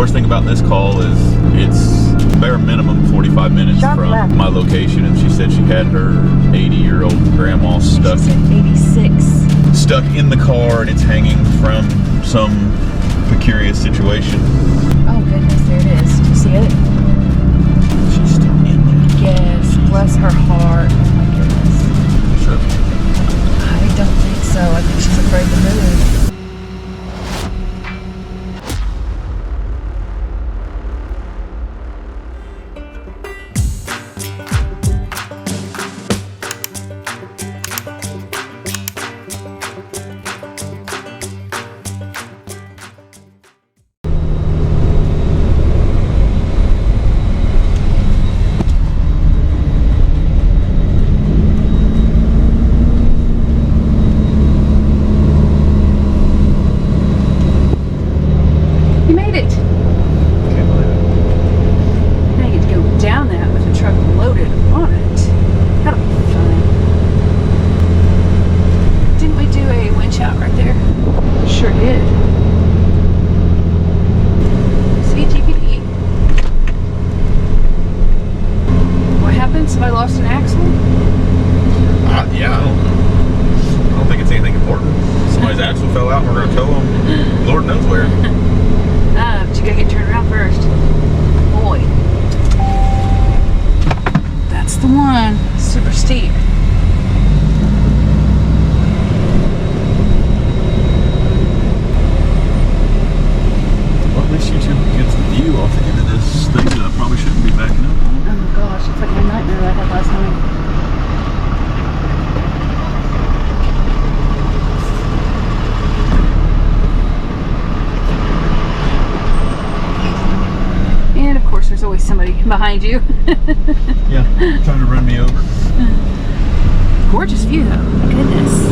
worst thing about this call is it's bare minimum 45 minutes from my location, and she said she had her 80-year-old grandma stuck. She said 86. Stuck in the car, and it's hanging from some precarious situation. Oh goodness, there it is. Do you see it? She's still in there. Yes, bless her heart. Oh my goodness. Sure. I don't think so. I think she's afraid to move. Behind you. Yeah, trying to run me over. Gorgeous view though. Goodness.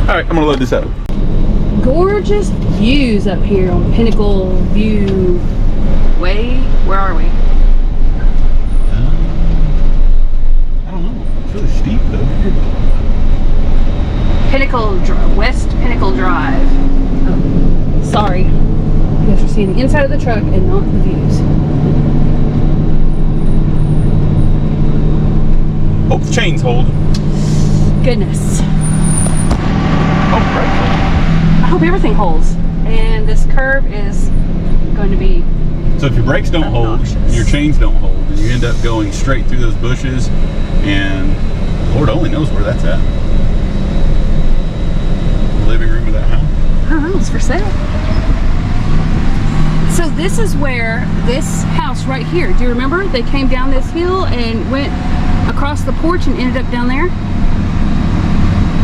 Alright, I'm gonna load this up. Gorgeous views up here on Pinnacle View Way. Where are we? I don't know. It's really steep though. West Pinnacle Drive. Oh, sorry. You guys are seeing the inside of the truck and not the views. Hope the chains hold. Goodness. Oh, right. I hope everything holds. And this curve is going to be so if your brakes don't obnoxious. Hold, your chains don't hold, and you end up going straight through those bushes, and Lord only knows where that's at. The living room of that house. I don't know, it's for sale. So this is where this house right here, do you remember? They came down this hill and went across the porch and ended up down there?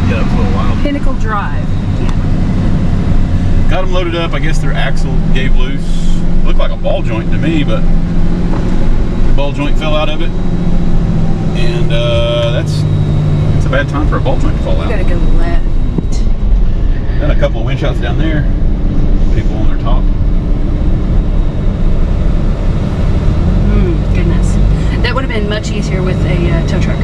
Yeah, that was a little wild. Pinnacle Drive. Yeah. Got them loaded up. I guess their axle gave loose. Looked like a ball joint to me, but the ball joint fell out of it. And that's a bad time for a ball joint to fall out. You gotta go left. Then a couple of wind shots down there. People on their top. Goodness. That would have been much easier with a tow truck.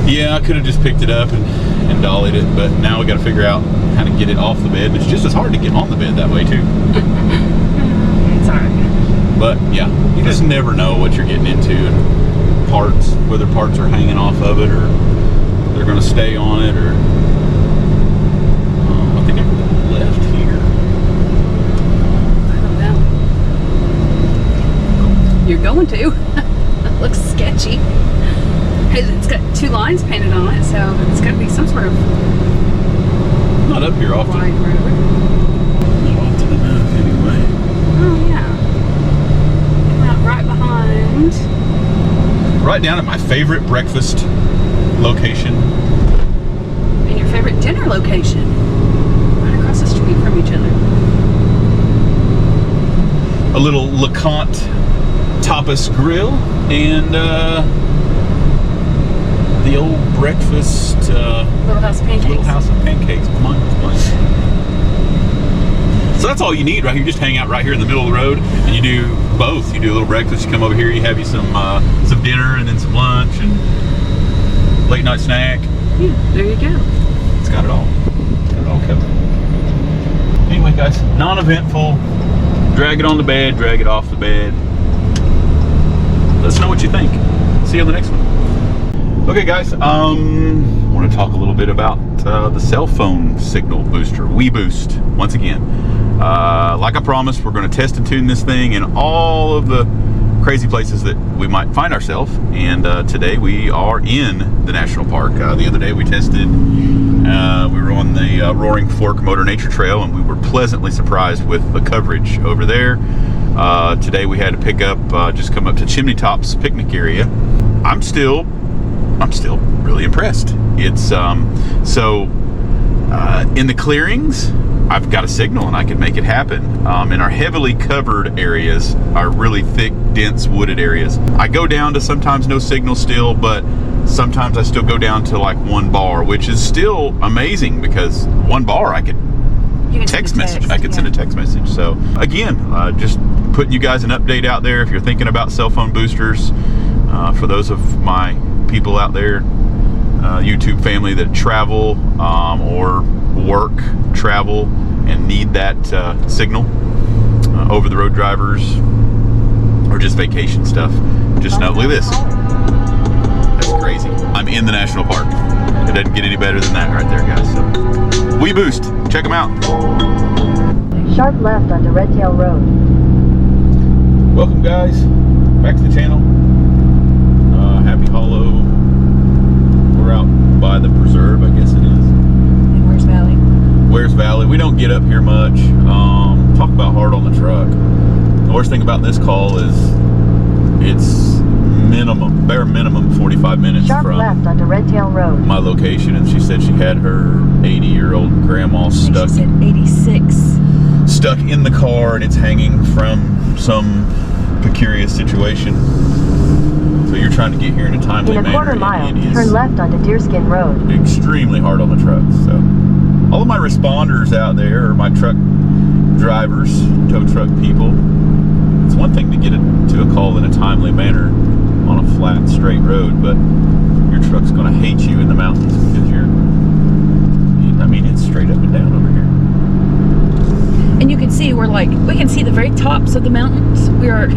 Yeah, I could have just picked it up and dollied it, but now we got to figure out how to get it off the bed. It's just as hard to get on the bed that way too. It's alright. But yeah, you just never know what you're getting into, and parts, whether parts are hanging off of it or they're going to stay on it, or I think I can go left here. I don't know. You're going to. It looks sketchy. It's got two lines painted on it, so it's got to be some sort of not up here often. Wide road. Not often enough, anyway. Oh yeah. Come out right behind. Right down at my favorite breakfast location. And your favorite dinner location. Right across the street from each other. A little LeConte tapas grill and the old breakfast Little House of Pancakes. Little House of Pancakes behind this place. So that's all you need right here. You just hang out right here in the middle of the road, and you do both. You do a little breakfast. You come over here. You have you some dinner, and then some lunch and late night snack. Yeah, there you go. It's got it all. Got it all covered. Anyway, guys, non-eventful. Drag it on the bed. Drag it off the bed. Let us know what you think. See you on the next one. Okay, guys. I want to talk a little bit about the cell phone signal booster, WeBoost. Once again, like I promised, we're going to test and tune this thing in all of the crazy places that we might find ourselves. And today we are in the national park. The other day we tested. We were on the Roaring Fork Motor Nature Trail, and we were pleasantly surprised with the coverage over there. Today we had to pick up, just come up to Chimney Tops picnic area. I'm still really impressed. It's in the clearings, I've got a signal and I can make it happen. In our heavily covered areas, our really thick, dense wooded areas, I go down to sometimes no signal still, but sometimes I still go down to like 1 bar, which is still amazing because 1 bar I could text message. I could send a text message. So again, just putting you guys an update out there if you're thinking about cell phone boosters. For those of my people out there, YouTube family that travel or work, travel, and need that signal, over the road drivers, or just vacation stuff, just know, look at this. That's crazy. I'm in the national park. It doesn't get any better than that right there, guys. So, WeBoost, check them out. Sharp left onto Redtail Road. Welcome, guys, back to the channel. Happy Hollow. We're out by the preserve, I guess it is. And Wares Valley. Wares Valley. We don't get up here much. Talk about hard on the truck. The worst thing about this call is it's bare minimum 45 minutes Sharp from left onto Redtail Road. my location, and she said she had her 80-year-old grandma stuck. She said 86. Stuck in the car, and it's hanging from some precarious situation. So you're trying to get here in a timely manner. In a quarter mile, it is turn left onto Deerskin Road. extremely hard on the truck. So all of my responders out there, or my truck drivers, tow truck people, it's one thing to get to a call in a timely manner on a flat, straight road, but your truck's going to hate you in the mountains because it's straight up and down over here. And you can see we can see the very tops of the mountains. We are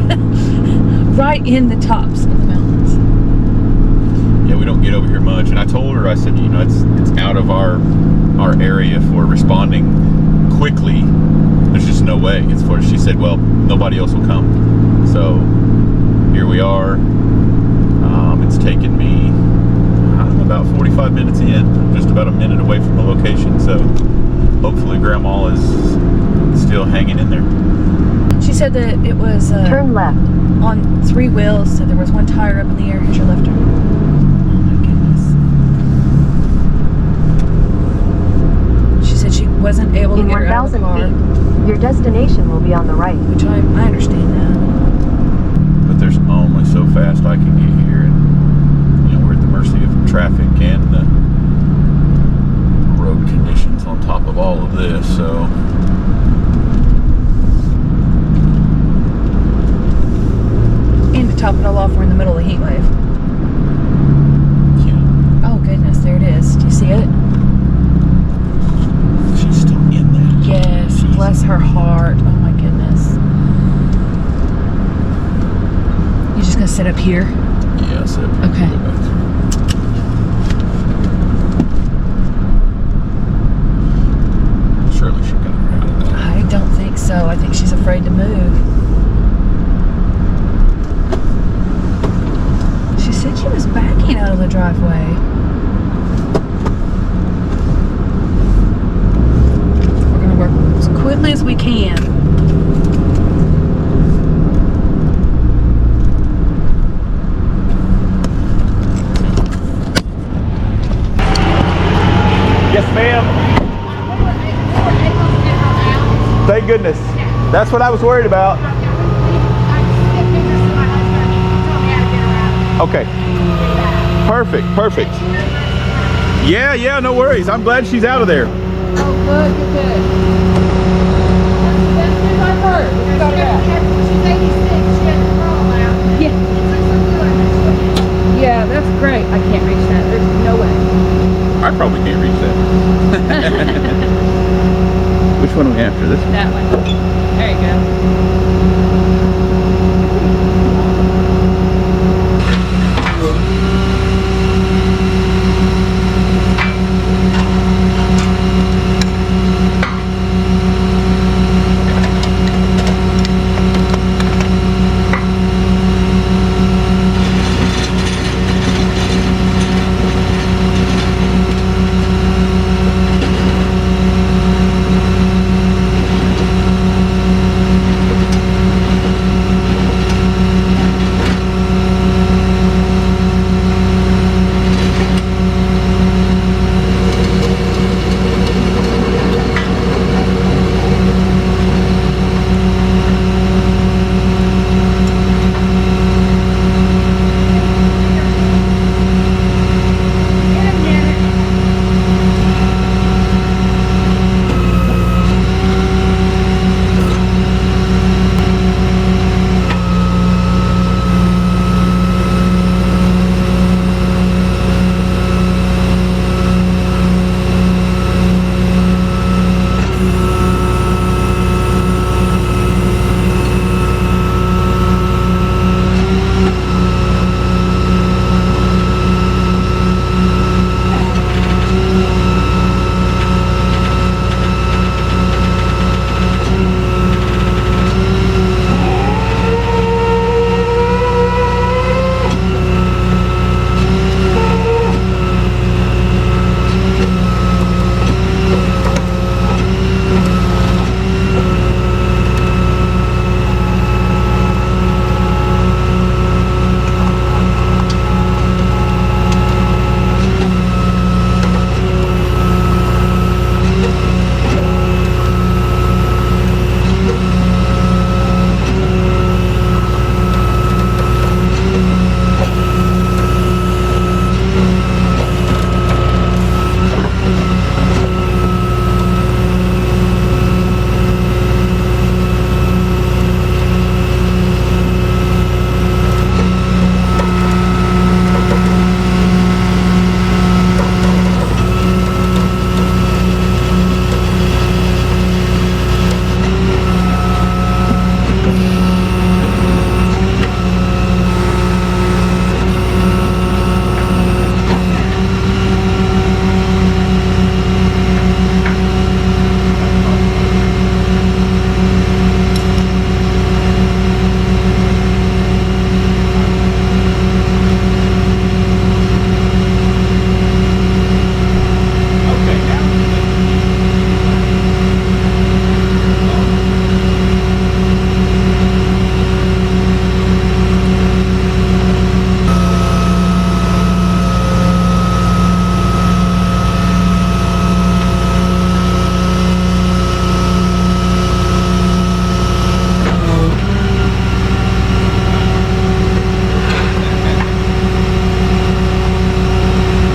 right in the tops of the mountains. Yeah, we don't get over here much. And I told her, I said, it's out of our area for responding quickly. There's just no way. She said, well, nobody else will come. So here we are. It's taken me about 45 minutes in, just about a minute away from the location. So hopefully Grandma is still hanging in there. She said that it was Turn left. on 3 wheels, so there was 1 tire up in the air. Here's your left turn. Oh my goodness. She said she wasn't able to In get her out of the 1,000 car. feet, your destination will be on the right. Which I understand that. But there's only so fast I can get here, and we're at the mercy of traffic and the road conditions on top of all of this. So And to top it all off, we're in the middle of the heat wave. yeah, Oh goodness, there it is. Do you see it? she's still in there. Yes, Jeez. bless her heart. Oh my goodness. You just gonna sit up here? Yeah, so Okay. Surely she got her out of that. I don't think so. I think she's afraid to move. She said she was backing out of the driveway. We're gonna work as quickly as we can. Yes, ma'am. Thank goodness. That's what I was worried about. Okay. Perfect, perfect. Yeah, yeah, no worries. I'm glad she's out of there. Oh, good, good, good. That's the best news I've heard. She's 86. She had to crawl out. Yeah. Yeah, that's great. I can't reach that. There's no way. I probably can't reach that. Which one are we after? This one? That one. There you go.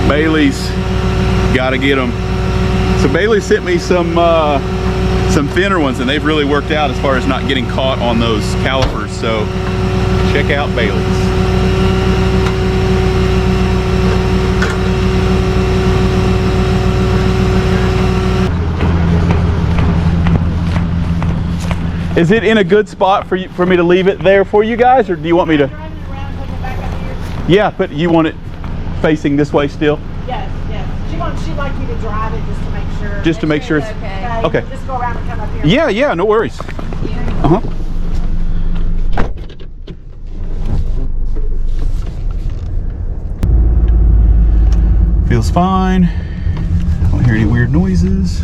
Bailey's gotta get them. So Bailey sent me some thinner ones, and they've really worked out as far as not getting caught on those calipers. So check out Bailey's. Is it in a good spot for me to leave it there for you guys, or do you want me to? Yeah, but you want it facing this way still? Yes, yes. She'd like you to drive it just to make sure. Just to make sure it's okay. Okay. Just go around and come up here. Yeah, yeah, no worries. Uh-huh. Feels fine. I don't hear any weird noises.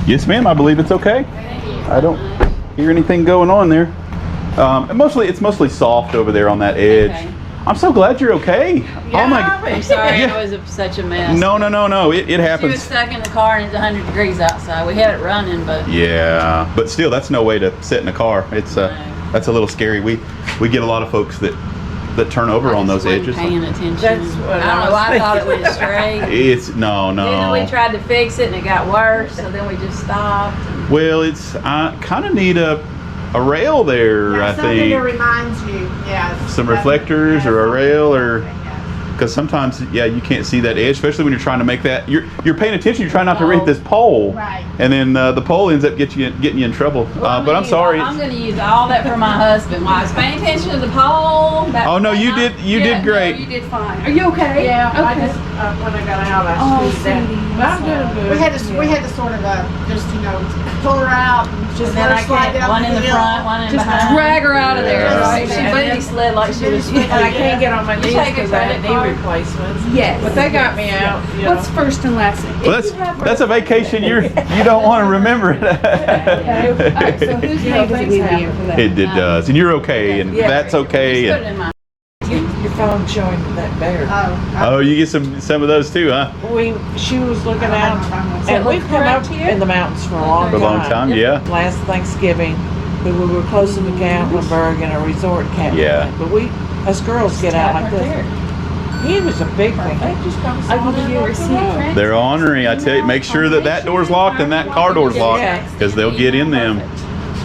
Yes, ma'am. I believe it's okay. I don't hear anything going on there. It's mostly soft over there on that edge. Okay. I'm so glad you're okay. Yeah, Oh my I'm sorry, Yeah. I was such a mess. No. It She was happens. stuck in the car and it's 100 degrees outside. We had it running, but Yeah, but still, that's no way to sit in a car. It's that's a little scary. We get a lot of folks that turn over on those edges. Paying attention. That's what I don't know. I thought it went straight. It's no. Then we tried to fix it and it got worse, so then we just stopped. Well, it's I kind of need a rail there. Yeah, I something think that reminds you, yeah. some reflectors or a rail or. Because sometimes, you can't see that edge, especially when you're trying to make that. You're paying attention. You're trying not to hit this pole, Right. and then the pole ends up getting you in trouble. But I'm sorry. I'm going to use all that for my husband. While I was paying attention to the pole. Oh no, you did great. No, you did fine. Are you okay? Yeah, I Okay. just, when I got out, I Oh, squeezed that. sweetie, But I'm doing good. We had to sort of, just, pull her out and just And then let I her slide can't, down one in the hill. front, one in Just behind. drag her out of there. Yeah. Right? She She baby baby. slid like she was. And I can't get on my You knees take a because I had credit knee card? replacements. Yes. But they got me out. What's first and last name? Well, that's a vacation you don't want to remember it. Alright, so whose name does it give you for that? It does, and you're okay, and Yeah. that's okay. Just put it And, in my. Your phone showing that bear. oh, you get some of those too, huh? She was looking out, Does and it we've look come up correct to you? in the mountains for a long For a time. long time, yeah. Last Thanksgiving, we were close to the Gatlinburg in a resort cabin. Yeah. But us girls get out like this. He was a big thing. They just come I can give you a receipt. They're ornery. I tell you, make sure that door's locked and that car door's locked, because they'll get in them.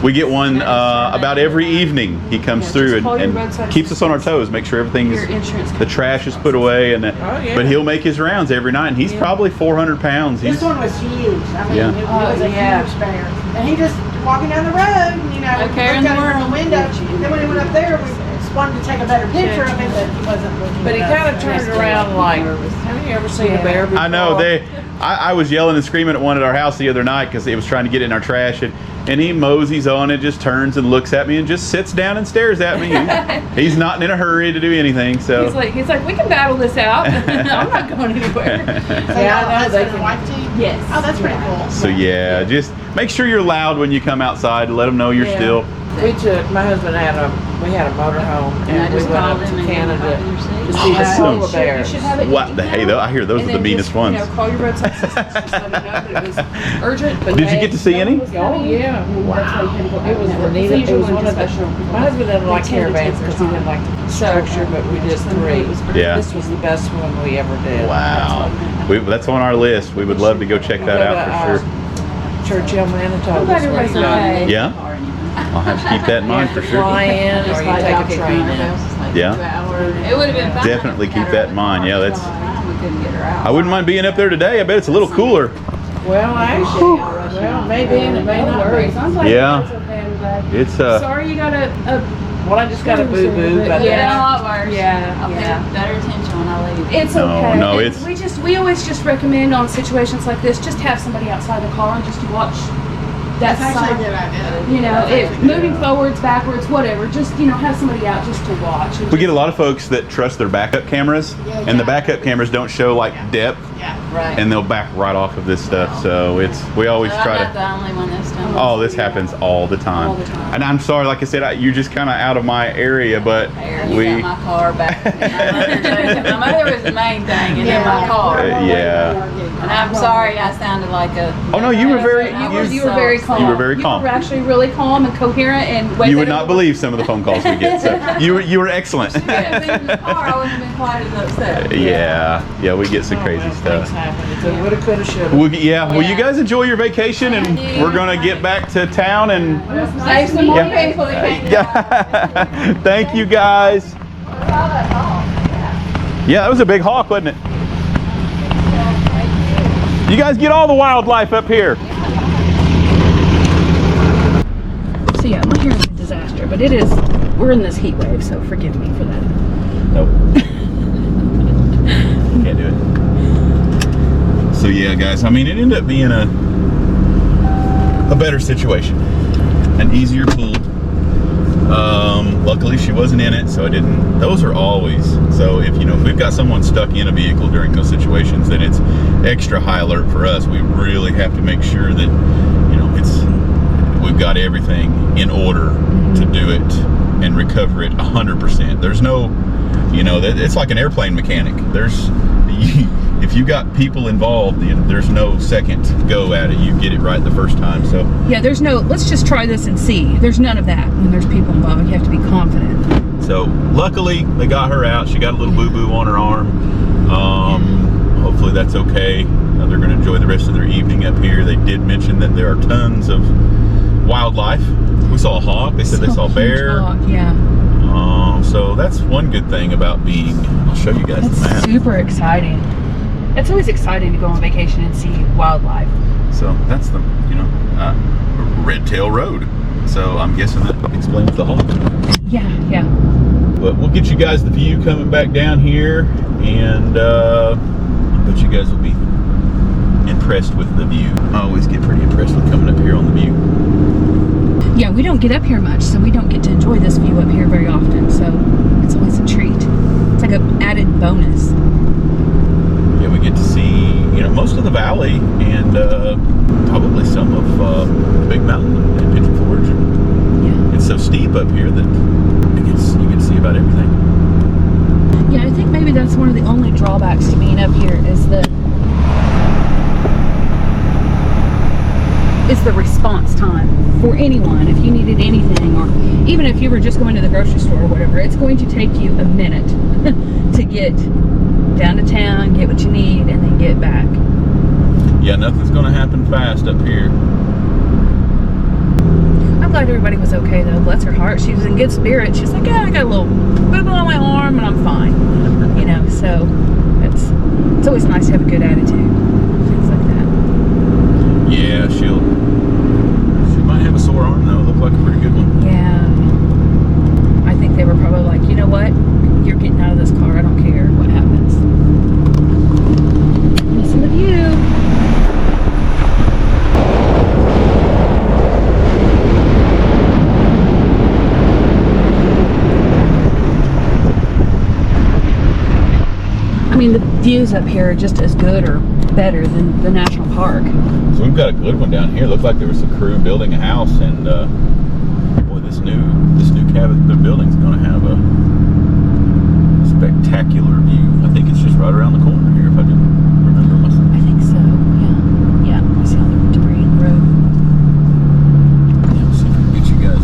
We get one about every evening. He comes through and keeps us on our toes. Make sure everything's Your insurance the trash is put away, and yeah. but he'll make his rounds every night. And he's probably 400 pounds. This one was huge. I mean, Yeah. it was a huge bear. And he just walking down the road, No care in looked the out world. the window. Then when he went up there, we wanted to take a better picture of him, but he wasn't looking. But he kind of turned around like, have you ever seen a bear before? I know I was yelling and screaming at one at our house the other night because it was trying to get in our trash, and he moseys on it, just turns and looks at me and just sits down and stares at me. He's not in a hurry to do anything. So He's like, we can battle this out. I'm not going anywhere. Yeah, I know they can. Yes. Oh, that's pretty cool. So yeah, just make sure you're loud when you come outside. Let them know you're still. My husband we had a motorhome, And I and we just went called up to him and gave him Canada a to receipt. see the Awesome. polar bears. You should have it. What the hey though? I hear those And are the then meanest just, ones. Call your roadside assistance. Just let them know that it was urgent. But Did you get to see any? Oh yeah. It was the neat. It was one of the. My husband didn't like caravans because he didn't like the structure, but we did 3. Yeah. This was the best one we ever did. Wow. That's on our list. We would love to go check that out for sure. Churchill, Manitoba. glad is where everybody's you go. okay. Yeah? I'll have to keep that in mind for sure. Fly in or you take a train in. Yeah. It would have been fine. Definitely keep that in mind. Yeah, that's. We couldn't get her out. I wouldn't mind being up there today. I bet it's a little cooler. Well, actually, maybe and it may not be. Yeah. It's Sorry you got a Well, I just got a boo-boo, but Yeah, a lot worse. Yeah, I'll yeah. pay better attention when I leave. It's No, okay. no, And it's- we always just recommend on situations like this, just have somebody outside the car and just to watch that that's actually a side. good idea. You know, moving forwards, backwards, whatever. Just have somebody out just to watch. And we get a lot of folks that trust their backup cameras, and the backup cameras don't show like depth, Yeah. Right. and they'll back right off of this stuff. So we always I'm try not to. the only one this time. Oh, this happens all the time. All the time. And I'm sorry, like I said, you're just kind of out of my area, but You got my car back. My mother was the main thing, and then my car. yeah. And I'm sorry I sounded like a. Oh no, you were very you were very calm. You were very calm. You were actually really calm and coherent and way You would better not than- believe some of the phone calls we get. So you were excellent. If I had been in the car, I wouldn't have been quite as upset. Yeah, we get some crazy Things stuff. happen. It's a woulda, coulda, shoulda. Well, well, you Yeah. guys enjoy your vacation, and Thank you. we're gonna get back to town and. Save some more Yeah. people that came Yeah. Thank you guys. Yeah, that was a big hawk, wasn't it? You guys get all the wildlife up here. So yeah, my hair is a disaster, but we're in this heat wave, so forgive me for that. Nope. Can't do it. So yeah, guys, I mean, it ended up being a better situation, an easier pull. Luckily she wasn't in it, so I didn't. Those are always, so if we've got someone stuck in a vehicle during those situations, then it's extra high alert for us. We really have to make sure that we've got everything in order to do it and recover it 100%. There's no You know, it's like an airplane mechanic. If you got people involved, there's no second go at it. You get it right the first time. So yeah, there's no, let's just try this and see. There's none of that when there's people involved. You have to be confident. So luckily they got her out. She got a little boo-boo on her arm. Hopefully that's okay. They're going to enjoy the rest of their evening up here. They did mention that there are tons of wildlife. We saw a hawk. They said they saw a bear. Hawk, yeah. So that's one good thing about being, I'll show you guys the map. Super exciting. It's always exciting to go on vacation and see wildlife. So that's the, Red Tail Road. So I'm guessing that explains the hawk. Yeah, yeah. But we'll get you guys the view coming back down here, and I bet you guys will be impressed with the view. I always get pretty impressed with coming up here on the view. Yeah, we don't get up here much, so we don't get to enjoy this view up here very often, so it's always a treat. It's like an added bonus. Yeah, we get to see, most of the valley, and probably some of the big mountain in Pigeon Forge. Yeah. It's so steep up here that you get to see about everything. Yeah, I think maybe that's one of the only drawbacks to being up here is the response time for anyone. If you needed anything, or even if you were just going to the grocery store or whatever, it's going to take you a minute to get down to town, get what you need, and then get back. Yeah, nothing's going to happen fast up here. I'm glad everybody was okay though. Bless her heart. She was in good spirits. She's like, yeah, I got a little boo-boo on my arm and I'm fine. So it's always nice to have a good attitude. Things like that. Yeah, she might have a sore arm though. Looked like a pretty good one. Yeah. I think they were probably like, you know what? You're getting out of this car. I don't care what happens. Listen to you. I mean, the views up here are just as good or better than the national park. So we've got a good one down here. Looked like there was a crew building a house, and boy, this new cabin they're building is going to have a spectacular view. I think it's just right around the corner here, if I didn't remember myself. I think so. Yeah. I see all the debris in the road. Yeah, we'll see if we can get you guys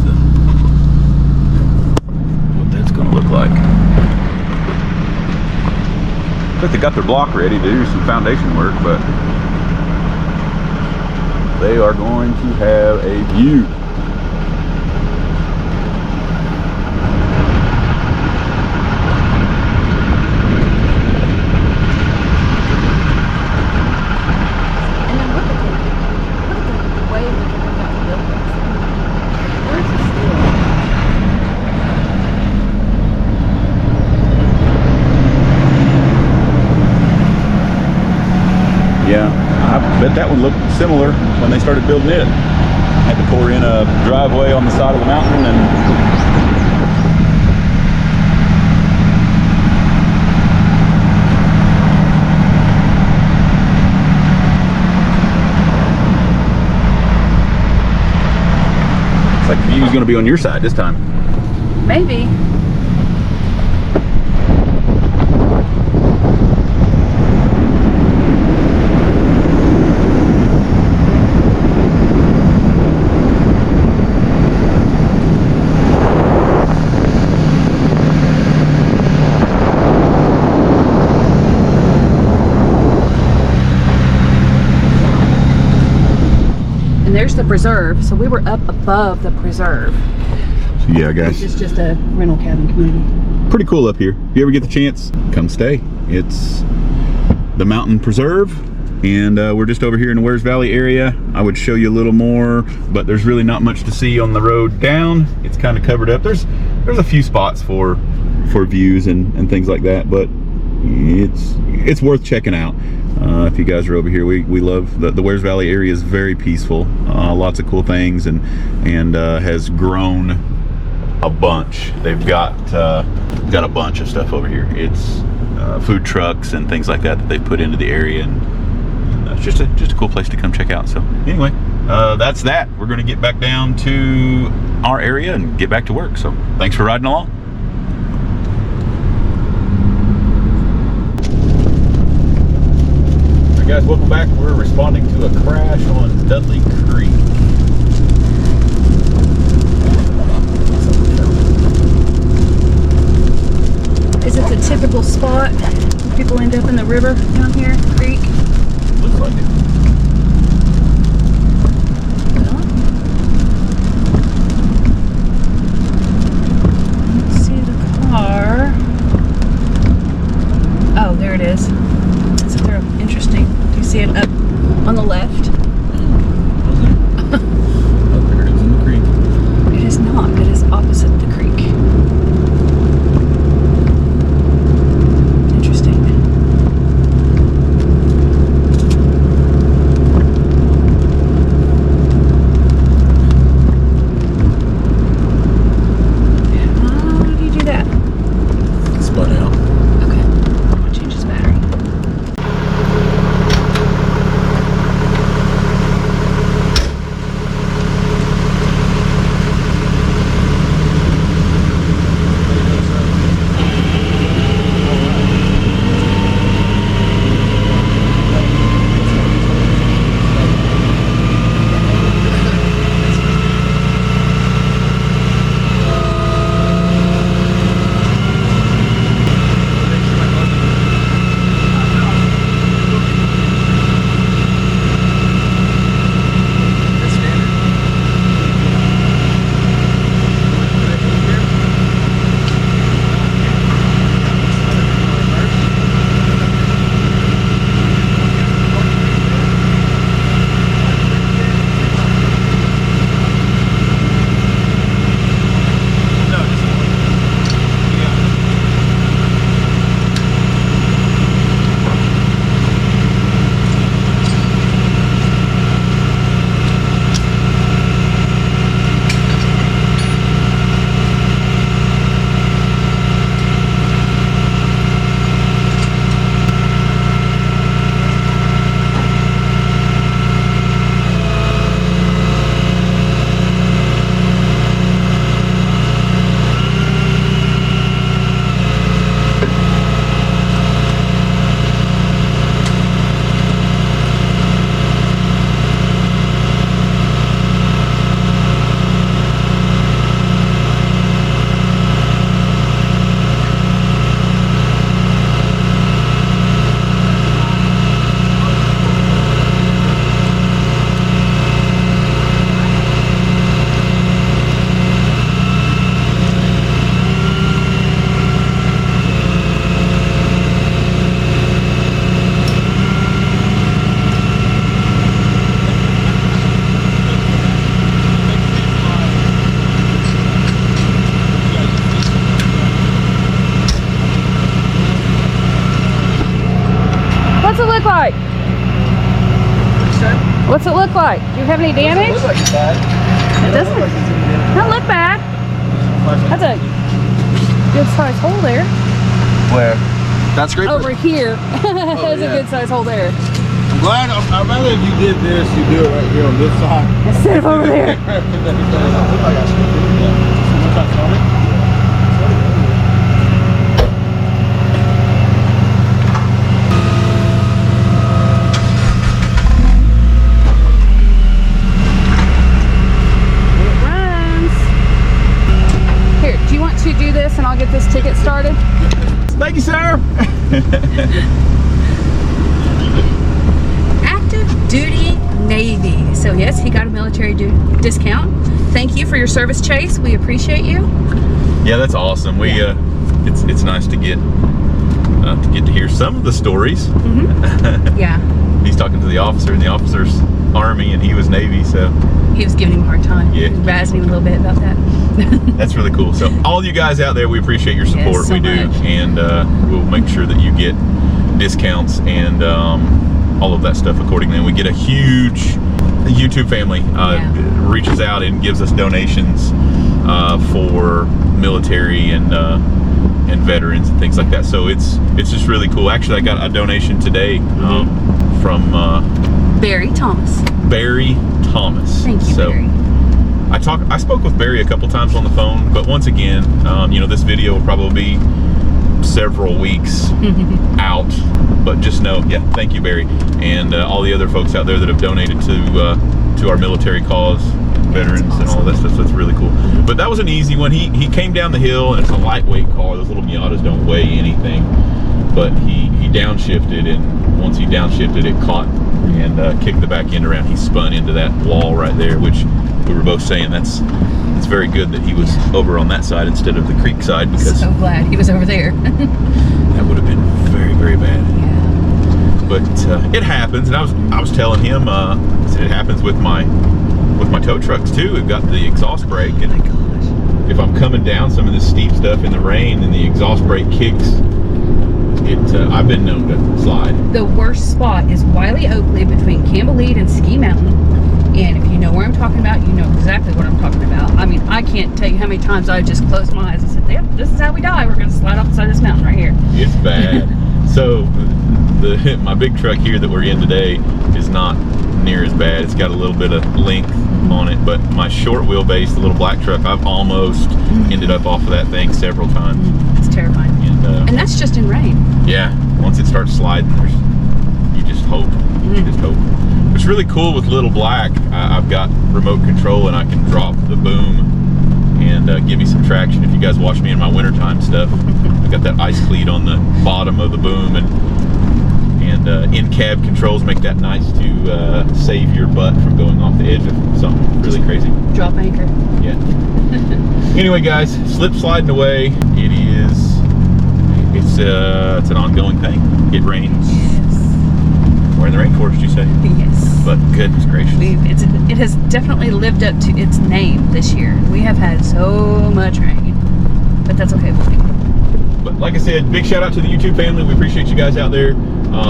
what that's going to look like. I think they got their block ready to do some foundation work, but they are going to have a view. And then look at the way they're coming out the buildings. Where's the steel? Yeah, I bet that one looked similar when they started building it. Had to pour in a driveway on the side of the mountain, and it's like the view's going to be on your side this time. Maybe. There's the preserve. So we were up above the preserve. Yeah, guys. It's just a rental cabin community. Pretty cool up here. If you ever get the chance, come stay. It's the Mountain Preserve, and we're just over here in the Wares Valley area. I would show you a little more, but there's really not much to see on the road down. It's kind of covered up. There's a few spots for views and things like that, but it's worth checking out. If you guys are over here, we love the Wares Valley area. Is very peaceful, lots of cool things, and has grown a bunch. They've got a bunch of stuff over here. It's food trucks and things like that they've put into the area, and it's just a cool place to come check out. So anyway, that's that. We're going to get back down to our area and get back to work. So thanks for riding along. guys, welcome back. We're responding to a crash on Dudley Creek. Is it the typical spot? People end up in the river down here, creek? Looks like it. Let's see the car. Oh, there it is. It's up there. Interesting. Do you see it up on the left? Oh, there it is in the creek. It is not. It is opposite the creek. Interesting. How do you do that? Spun out. Okay. I'll change his battery. What's it look like? What's it look like? Do you have any damage? It doesn't look like it's bad. It doesn't look bad. That's a good size hole there. Where? That's great. Over here. That's a good size hole there. I'm glad. I'd rather if you did this, you do it right here on this side. Instead of over there. To do this and I'll get this ticket started. Thank you, sir. Active duty Navy. So yes, he got a military discount. Thank you for your service, Chase. We appreciate you. Yeah, that's awesome. We it's nice to get to hear some of the stories. Mm-hmm. Yeah. He's talking to the officer, and the officer's Army, and he was Navy, so he was giving him a hard time. Yeah. He was razzing him a little bit about that. That's really cool. So all you guys out there, we appreciate your support. Yes, so we do, much. and we'll make sure that you get discounts and all of that stuff accordingly. And we get a huge YouTube family reaches out and gives us donations for military and veterans and things like that. So it's just really cool. Actually, I got a donation today from Barry Thomas. Barry Thomas. Thank you, Barry. I spoke with Barry a couple times on the phone, but once again, this video will probably be several weeks out. But just know, yeah, thank you, Barry, and all the other folks out there that have donated to our military cause, veterans, and all that stuff. So that's really cool. But that was an easy one. He came down the hill, and it's a lightweight car. Those little Miatas don't weigh anything. But he downshifted, and once he downshifted, it caught and kicked the back end around. He spun into that wall right there, which we were both saying it's very good that he was over on that side instead of the creek side, because So glad he was over there. that would have been very, very bad. But it happens, and I was telling him, I said it happens with my tow trucks too. We've got the exhaust brake, and if I'm coming down some of this steep stuff in the rain and the exhaust brake kicks, I've been known to slide. The worst spot is Wiley Oakley between Campbell-Lead and Ski Mountain. And if you know where I'm talking about, you know exactly what I'm talking about. I mean, I can't tell you how many times I just closed my eyes and said, yep, this is how we die. We're going to slide off the side of this mountain right here. It's bad. So my big truck here that we're in today is not near as bad. It's got a little bit of length on it, but my short wheelbase, the little black truck, I've almost ended up off of that thing several times. It's terrifying. And that's just in rain. Yeah, once it starts sliding, you just hope. You just hope. What's really cool with Little Black, I've got remote control, and I can drop the boom and give me some traction. If you guys watch me in my wintertime stuff, I got that ice cleat on the bottom of the boom, and in-cab controls make that nice to save your butt from going off the edge of something really crazy. Drop anchor. Yeah. Anyway, guys, slip sliding away. It's an ongoing thing. It rains. Yes. We're in the rainforest, you say? Yes. But goodness gracious. It has definitely lived up to its name this year. We have had so much rain. But that's okay with me. But like I said, big shout out to the YouTube family. We appreciate you guys out there.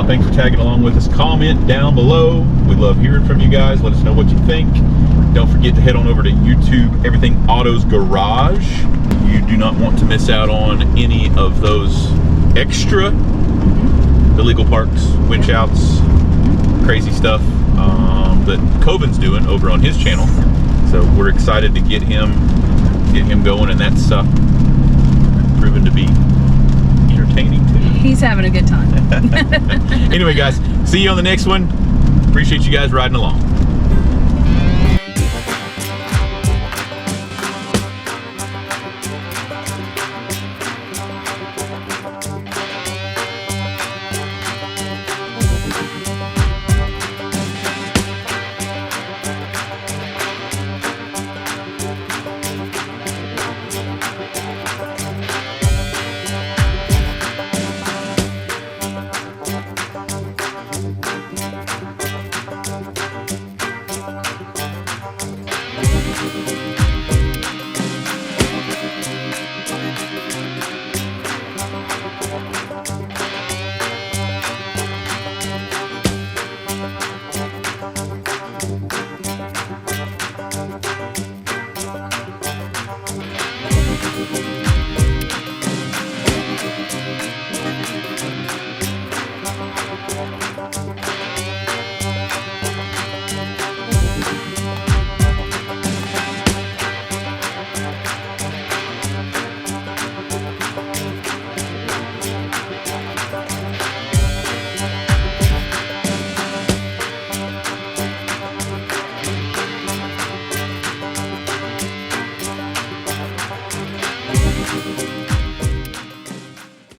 Thanks for tagging along with us. Comment down below. We love hearing from you guys. Let us know what you think. Don't forget to head on over to YouTube, Everything Autos Garage. You do not want to miss out on any of those extra illegal parks, winch outs, crazy stuff that Coven's doing over on his channel. So we're excited to get him going, and that's proven to be entertaining too. He's having a good time. Anyway, guys, see you on the next one. Appreciate you guys riding along.